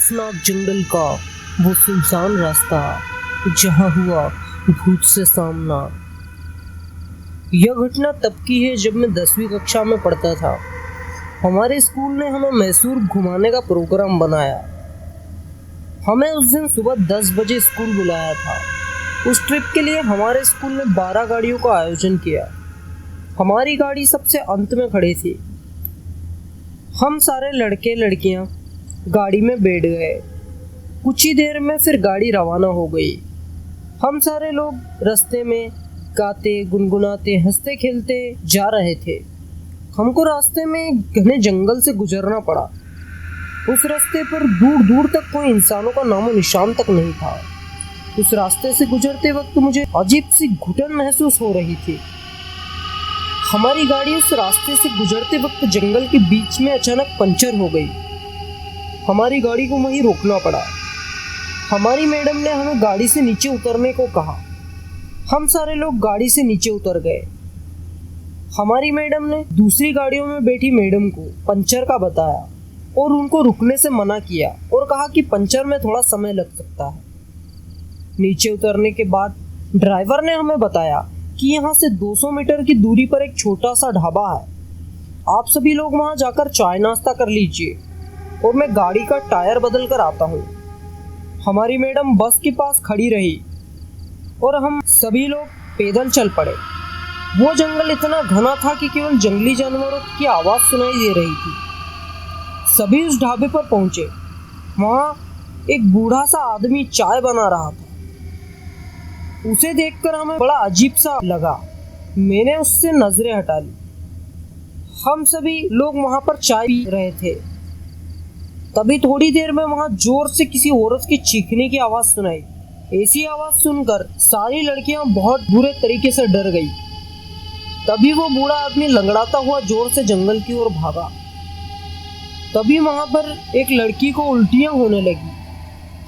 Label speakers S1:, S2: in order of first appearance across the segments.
S1: खौफनाक जंगल का वो सुनसान रास्ता जहां हुआ भूत से सामना। यह घटना तब की है जब मैं 10वीं कक्षा में पढ़ता था। हमारे स्कूल ने हमें मैसूर घुमाने का प्रोग्राम बनाया। हमें उस दिन सुबह 10 बजे स्कूल बुलाया था। उस ट्रिप के लिए हमारे स्कूल ने 12 गाड़ियों का आयोजन किया। हमारी गाड़ी सबसे अंत में खड़ी थी। हम सारे लड़के लड़कियां गाड़ी में बैठ गए। कुछ ही देर में फिर गाड़ी रवाना हो गई। हम सारे लोग रास्ते में गाते गुनगुनाते हंसते खेलते जा रहे थे। हमको रास्ते में घने जंगल से गुजरना पड़ा। उस रास्ते पर दूर दूर तक कोई इंसानों का नामो निशान तक नहीं था। उस रास्ते से गुजरते वक्त मुझे अजीब सी घुटन महसूस हो रही थी। हमारी गाड़ी उस रास्ते से गुजरते वक्त जंगल के बीच में अचानक पंचर हो गई। हमारी गाड़ी को वहीं रोकना पड़ा। हमारी मैडम ने हमें गाड़ी से नीचे उतरने को कहा। हम सारे लोग गाड़ी से नीचे उतर गए। हमारी मैडम ने दूसरी गाड़ियों में बैठी मैडम को पंचर का बताया और उनको रुकने से मना किया और कहा कि पंचर में थोड़ा समय लग सकता है। नीचे उतरने के बाद ड्राइवर ने हमें बताया कि यहाँ से 200 मीटर की दूरी पर एक छोटा सा ढाबा है। आप सभी लोग वहाँ जाकर चाय नाश्ता कर लीजिए और मैं गाड़ी का टायर बदल कर आता हूँ। हमारी मैडम बस के पास खड़ी रही और हम सभी लोग पैदल चल पड़े। वो जंगल इतना घना था कि केवल जंगली जानवरों की आवाज़ सुनाई दे रही थी। सभी उस ढाबे पर पहुँचे। वहाँ एक बूढ़ा सा आदमी चाय बना रहा था। उसे देखकर हमें बड़ा अजीब सा लगा। मैंने उससे नजरें हटा ली। हम सभी लोग वहां पर चाय पी रहे थे। तभी थोड़ी देर में वहां जोर से किसी औरत की चीखने की आवाज सुनाई। ऐसी आवाज सुनकर सारी लड़कियां बहुत बुरे तरीके से डर गई। तभी वो बूढ़ा आदमी लंगड़ाता हुआ जोर से जंगल की ओर भागा। तभी वहां पर एक लड़की को उल्टियां होने लगी।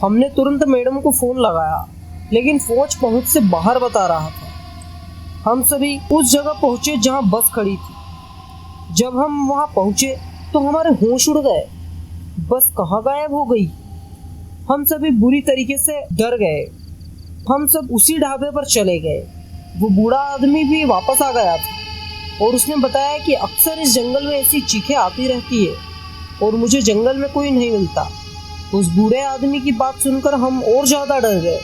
S1: हमने तुरंत मैडम को फोन लगाया, लेकिन फोन पहुंच से बाहर बता रहा था। हम सभी उस जगह पहुंचे जहां बस खड़ी थी। जब हम वहां पहुंचे तो हमारे होश उड़ गए। बस कहाँ गायब हो गई। हम सभी बुरी तरीके से डर गए। हम सब उसी ढाबे पर चले गए। वो बूढ़ा आदमी भी वापस आ गया था और उसने बताया कि अक्सर इस जंगल में ऐसी चीखें आती रहती है और मुझे जंगल में कोई नहीं मिलता। उस बूढ़े आदमी की बात सुनकर हम और ज़्यादा डर गए।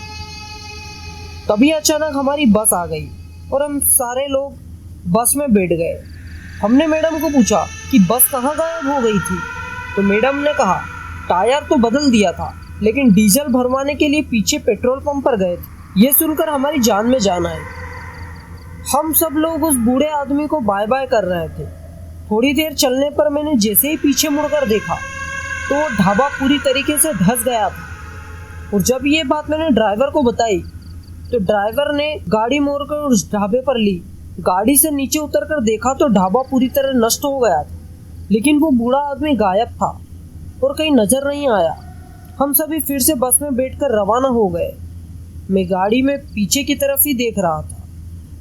S1: तभी अचानक हमारी बस आ गई और हम सारे लोग बस में बैठ गए। हमने मैडम को पूछा कि बस कहाँ गायब हो गई थी, तो मैडम ने कहा टायर तो बदल दिया था, लेकिन डीजल भरवाने के लिए पीछे पेट्रोल पंप पर गए थे। ये सुनकर हमारी जान में जान आई। हम सब लोग उस बूढ़े आदमी को बाय बाय कर रहे थे। थोड़ी देर चलने पर मैंने जैसे ही पीछे मुड़कर देखा तो वो ढाबा पूरी तरीके से धंस गया था। और जब ये बात मैंने ड्राइवर को बताई तो ड्राइवर ने गाड़ी मोड़कर उस ढाबे पर ली। गाड़ी से नीचे उतरकर देखा तो ढाबा पूरी तरह नष्ट हो गया था, लेकिन वो बूढ़ा आदमी गायब था और कहीं नजर नहीं आया। हम सभी फिर से बस में बैठकर रवाना हो गए। मैं गाड़ी में पीछे की तरफ ही देख रहा था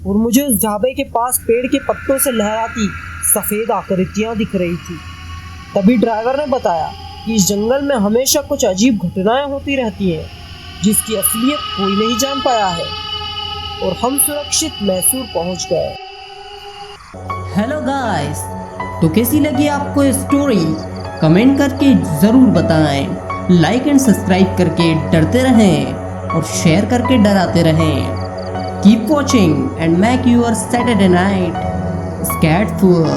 S1: और मुझे उस ढाबे के पास पेड़ के पत्तों से लहराती सफ़ेद आकृतियाँ दिख रही थी। तभी ड्राइवर ने बताया कि इस जंगल में हमेशा कुछ अजीब घटनाएं होती रहती हैं जिसकी असलियत कोई नहीं जान पाया है। और हम सुरक्षित मैसूर पहुंच गए।
S2: हेलो गाइस, तो कैसी लगी आपको ये स्टोरी? कमेंट करके ज़रूर बताएं। लाइक एंड सब्सक्राइब करके डरते रहें और शेयर करके डराते रहें। Keep watching and make your Saturday night scared full.